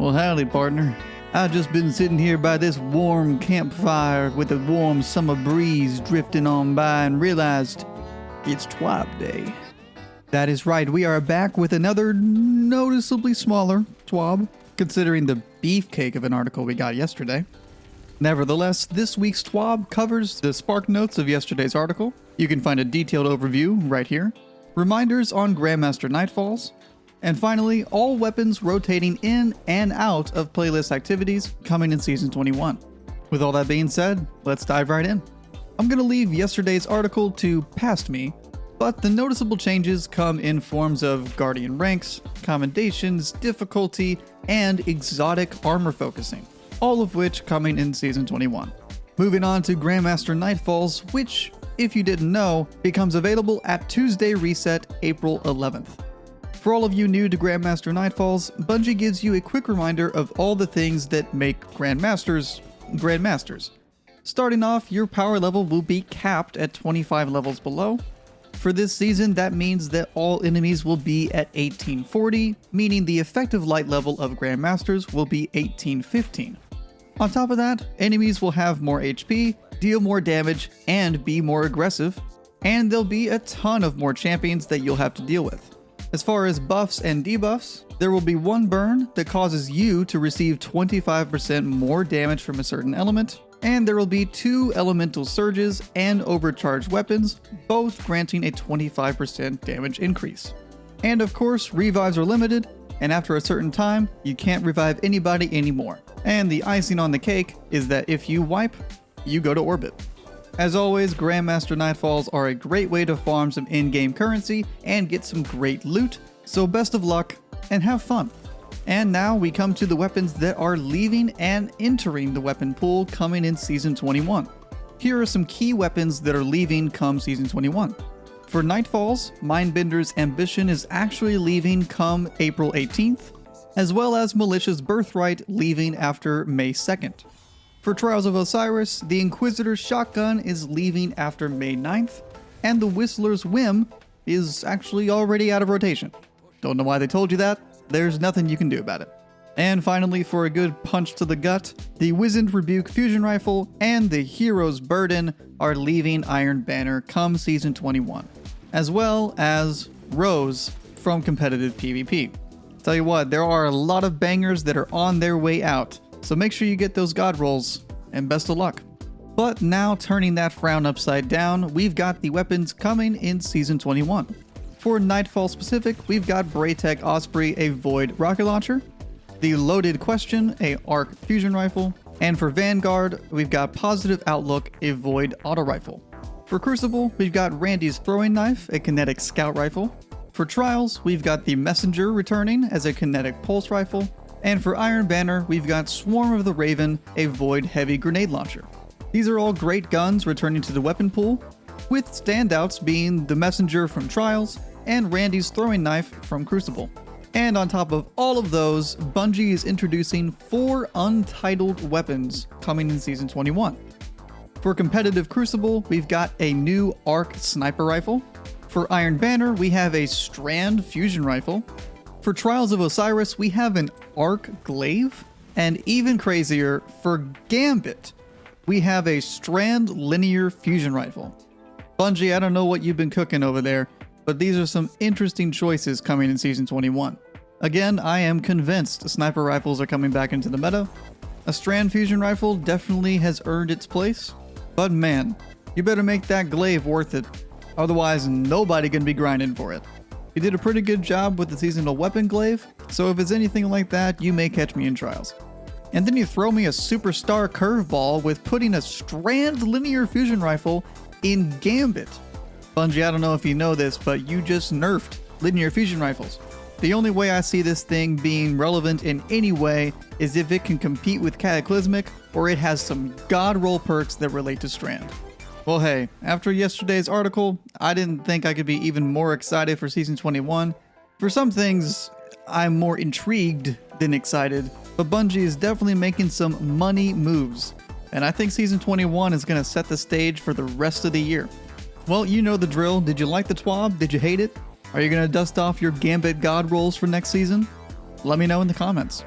Well, howdy, partner. I've just been sitting here by this warm campfire with a warm summer breeze drifting on by and realized it's TWAB day. That is right, we are back with another noticeably smaller TWAB, considering the beefcake of an article we got yesterday. Nevertheless, this week's TWAB covers the spark notes of yesterday's article. You can find a detailed overview right here, reminders on Grandmaster Nightfalls, and finally, all weapons rotating in and out of playlist activities coming in Season 21. With all that being said, let's dive right in. I'm going to leave yesterday's article to past me, but the noticeable changes come in forms of Guardian ranks, commendations, difficulty, and exotic armor focusing, all of which coming in Season 21. Moving on to Grandmaster Nightfalls, which, if you didn't know, becomes available at Tuesday Reset, April 11th. For all of you new to Grandmaster Nightfalls, Bungie gives you a quick reminder of all the things that make Grandmasters, Grandmasters. Starting off, your power level will be capped at 25 levels below. For this season, that means that all enemies will be at 1840, meaning the effective light level of Grandmasters will be 1815. On top of that, enemies will have more HP, deal more damage, and be more aggressive, and there'll be a ton of more champions that you'll have to deal with. As far as buffs and debuffs, there will be one burn that causes you to receive 25% more damage from a certain element, and there will be 2 elemental surges and overcharged weapons, both granting a 25% damage increase. And of course, revives are limited, and after a certain time, you can't revive anybody anymore. And the icing on the cake is that if you wipe, you go to orbit. As always, Grandmaster Nightfalls are a great way to farm some in-game currency and get some great loot, so best of luck and have fun. And now we come to the weapons that are leaving and entering the weapon pool coming in Season 21. Here are some key weapons that are leaving come Season 21. For Nightfalls, Mindbender's Ambition is actually leaving come April 18th, as well as Malicious Birthright leaving after May 2nd. For Trials of Osiris, the Inquisitor's Shotgun is leaving after May 9th, and the Whistler's Whim is actually already out of rotation. Don't know why they told you that, there's nothing you can do about it. And finally, for a good punch to the gut, the Wizened Rebuke Fusion Rifle and the Hero's Burden are leaving Iron Banner come Season 21, as well as Rose from competitive PvP. Tell you what, there are a lot of bangers that are on their way out, so make sure you get those god rolls, and best of luck. But now turning that frown upside down, we've got the weapons coming in Season 21. For Nightfall specific, we've got Braytech Osprey, a Void rocket launcher, the Loaded Question, a Arc fusion rifle, and for Vanguard, we've got Positive Outlook, a Void auto rifle. For Crucible, we've got Randy's Throwing Knife, a kinetic scout rifle. For Trials, we've got the Messenger returning as a kinetic pulse rifle. And for Iron Banner, we've got Swarm of the Raven, a Void heavy grenade launcher. These are all great guns returning to the weapon pool, with standouts being the Messenger from Trials and Randy's Throwing Knife from Crucible. And on top of all of those, Bungie is introducing 4 untitled weapons coming in Season 21. For competitive Crucible, we've got a new Arc sniper rifle. For Iron Banner, we have a Strand fusion rifle. For Trials of Osiris, we have an Arc glaive. And even crazier, for Gambit, we have a Strand linear fusion rifle. Bungie, I don't know what you've been cooking over there, but these are some interesting choices coming in Season 21. Again, I am convinced sniper rifles are coming back into the meta. A Strand fusion rifle definitely has earned its place, but man, you better make that glaive worth it, otherwise nobody gonna be grinding for it. You did a pretty good job with the seasonal weapon glaive, so if it's anything like that, you may catch me in Trials. And then you throw me a superstar curveball with putting a Strand linear fusion rifle in Gambit. Bungie, I don't know if you know this, but you just nerfed linear fusion rifles. The only way I see this thing being relevant in any way is if it can compete with Cataclysmic, or it has some god roll perks that relate to Strand. Well hey, after yesterday's article, I didn't think I could be even more excited for Season 21. For some things, I'm more intrigued than excited, but Bungie is definitely making some money moves, and I think Season 21 is going to set the stage for the rest of the year. Well, you know the drill. Did you like the TWAB? Did you hate it? Are you going to dust off your Gambit God rolls for next season? Let me know in the comments.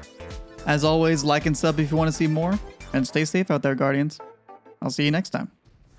As always, like and sub if you want to see more, and stay safe out there, Guardians. I'll see you next time.